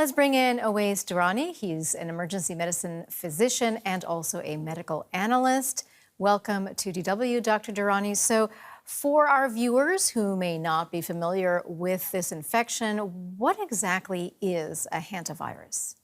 Let's bring in Awais Durrani. He's an emergency medicine physician and also a medical analyst. Welcome to DW, Dr. Durrani. So, for our viewers who may not be familiar with this infection, what exactly is a hantavirus?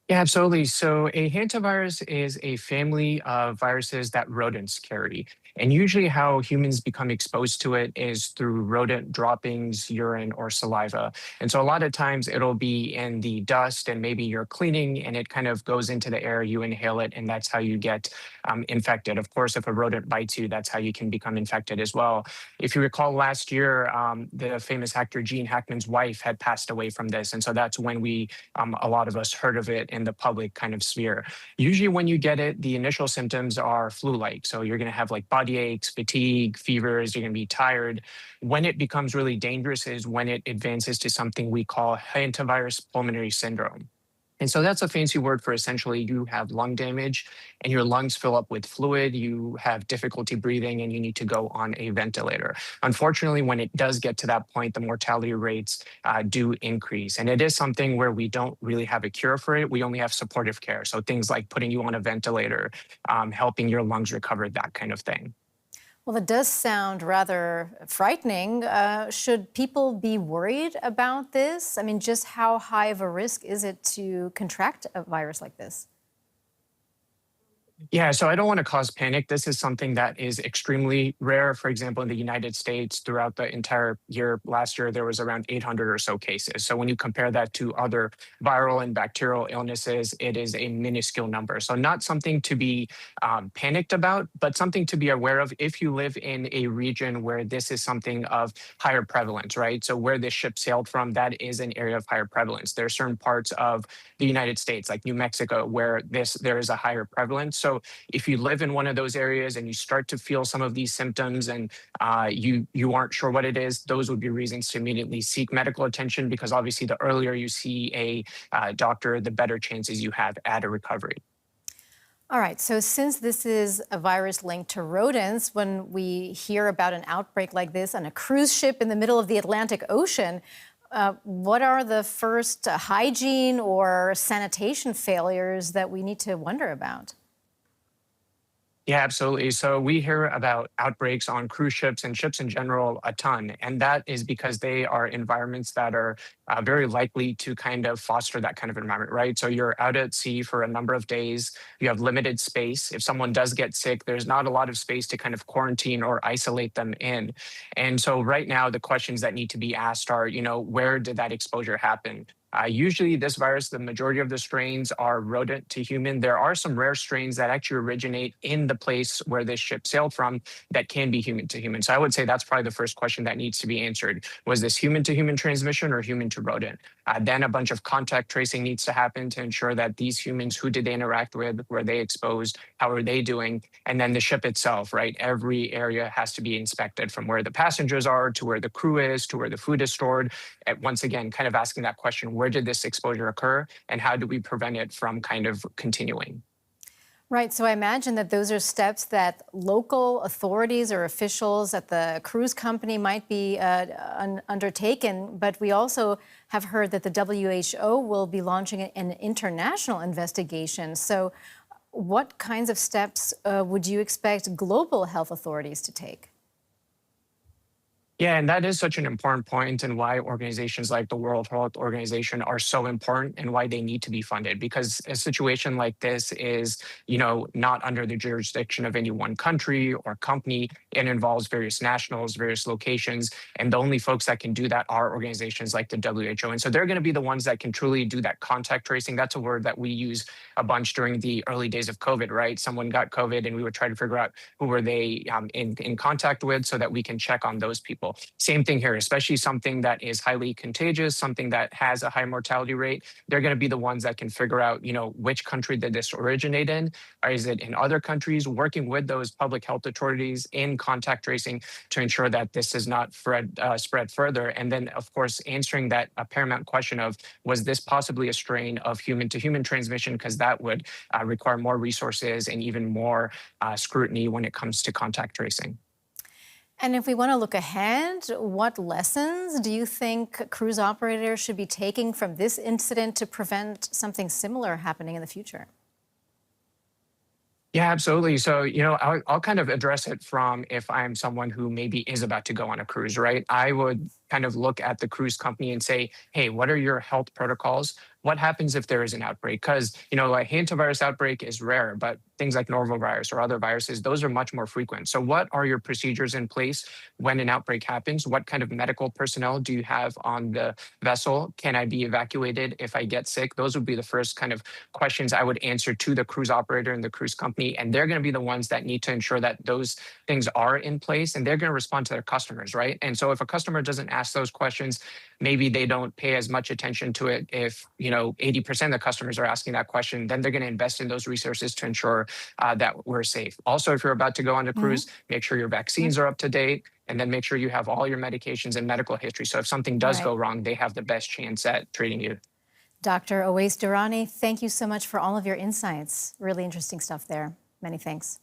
Yeah, absolutely. So a hantavirus is a family of viruses that rodents carry. And usually how humans become exposed to it is through rodent droppings, urine, or saliva. And so a lot of times it'll be in the dust and maybe you're cleaning and it kind of goes into the air, you inhale it, and that's how you get infected. Of course, if a rodent bites you, that's how you can become infected as well. If you recall last year, the famous actor Gene Hackman's wife had passed away from this. And so that's when a lot of us heard of it in the public kind of sphere. Usually when you get it, the initial symptoms are flu-like. So you're going to have like body aches, fatigue, fevers, you're going to be tired. When it becomes really dangerous is when it advances to something we call hantavirus pulmonary syndrome. And so that's a fancy word for essentially you have lung damage and your lungs fill up with fluid, you have difficulty breathing, and you need to go on a ventilator. Unfortunately, when it does get to that point, the mortality rates do increase. And it is something where we don't really have a cure for it. We only have supportive care. So things like putting you on a ventilator, helping your lungs recover, that kind of thing. Well, it does sound rather frightening. Should people be worried about this? I mean, just how high of a risk is it to contract a virus like this? Yeah, so I don't want to cause panic. This is something that is extremely rare. For example, in the United States, throughout the entire year, last year, there was around 800 or so cases. So when you compare that to other viral and bacterial illnesses, it is a minuscule number. So not something to be panicked about, but something to be aware of if you live in a region where this is something of higher prevalence, right? So where this ship sailed from, that is an area of higher prevalence. There are certain parts of the United States, like New Mexico, where there is a higher prevalence. So if you live in one of those areas and you start to feel some of these symptoms and you aren't sure what it is, those would be reasons to immediately seek medical attention, because obviously the earlier you see a doctor, the better chances you have at a recovery. All right, so since this is a virus linked to rodents, when we hear about an outbreak like this on a cruise ship in the middle of the Atlantic Ocean, what are the first hygiene or sanitation failures that we need to wonder about? Yeah, absolutely. So we hear about outbreaks on cruise ships and ships in general a ton. And that is because they are environments that are very likely to kind of foster that kind of environment, right? So you're out at sea for a number of days, you have limited space. If someone does get sick, there's not a lot of space to kind of quarantine or isolate them in. And so right now, the questions that need to be asked are, where did that exposure happen? Usually this virus, the majority of the strains are rodent to human. There are some rare strains that actually originate in the place where this ship sailed from that can be human to human. So I would say that's probably the first question that needs to be answered. Was this human to human transmission or human to rodent? Then a bunch of contact tracing needs to happen to ensure that these humans, who did they interact with? Were they exposed? How are they doing? And then the ship itself, right? Every area has to be inspected, from where the passengers are to where the crew is to where the food is stored. And once again, kind of asking that question, where did this exposure occur and how do we prevent it from kind of continuing? Right, so I imagine that those are steps that local authorities or officials at the cruise company might be undertaken, but we also have heard that the WHO will be launching an international investigation. So what kinds of steps would you expect global health authorities to take? Yeah, and that is such an important point, and why organizations like the World Health Organization are so important and why they need to be funded. Because a situation like this is, not under the jurisdiction of any one country or company. It involves various nationals, various locations, and the only folks that can do that are organizations like the WHO. And so they're going to be the ones that can truly do that contact tracing. That's a word that we use a bunch during the early days of COVID, right? Someone got COVID and we would try to figure out who were they in contact with so that we can check on those people. Same thing here, especially something that is highly contagious, something that has a high mortality rate. They're going to be the ones that can figure out, which country did this originate in? Or is it in other countries? Working with those public health authorities in contact tracing to ensure that this does not spread further. And then, of course, answering that paramount question of, was this possibly a strain of human-to-human transmission? Because that would require more resources and even more scrutiny when it comes to contact tracing. And if we want to look ahead, what lessons do you think cruise operators should be taking from this incident to prevent something similar happening in the future? Yeah, absolutely. So, I'll kind of address it from if I'm someone who maybe is about to go on a cruise, right? I would kind of look at the cruise company and say, hey, what are your health protocols? What happens if there is an outbreak? Because, a hantavirus outbreak is rare, but things like norovirus or other viruses, those are much more frequent. So, what are your procedures in place when an outbreak happens? What kind of medical personnel do you have on the vessel? Can I be evacuated if I get sick? Those would be the first kind of questions I would answer to the cruise operator and the cruise company. And they're going to be the ones that need to ensure that those things are in place and they're going to respond to their customers, right? And so if a customer doesn't ask those questions, maybe they don't pay as much attention to it. If, 80% of the customers are asking that question, then they're going to invest in those resources to ensure that we're safe. Also, if you're about to go on a Hmm. cruise, make sure your vaccines are up to date and then make sure you have all your medications and medical history. So if something does Right. go wrong, they have the best chance at treating you. Dr. Owais Durrani, thank you so much for all of your insights. Really interesting stuff there. Many thanks.